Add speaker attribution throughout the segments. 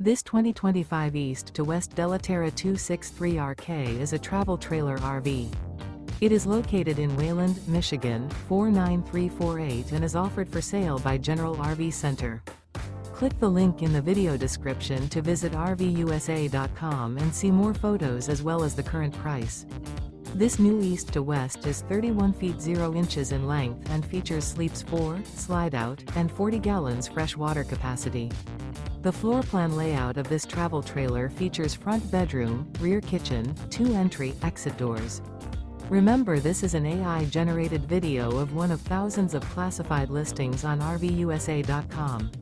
Speaker 1: This 2025 East to West Della Terra 263RK is a travel trailer RV. It is located in Wayland, Michigan, 49348 and is offered for sale by General RV Center. Click the link in the video description to visit RVUSA.com and see more photos as well as the current price. This new East to West is 31 feet 0 inches in length and features sleeps 4, slide-out, and 40 gallons fresh water capacity. The floor plan layout of this travel trailer features front bedroom, rear kitchen, 2 entry/exit doors. Remember, this is an AI-generated video of one of thousands of classified listings on RVUSA.com.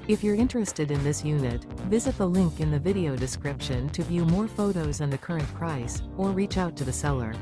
Speaker 1: If you're interested in this unit, visit the link in the video description to view more photos and the current price, or reach out to the seller.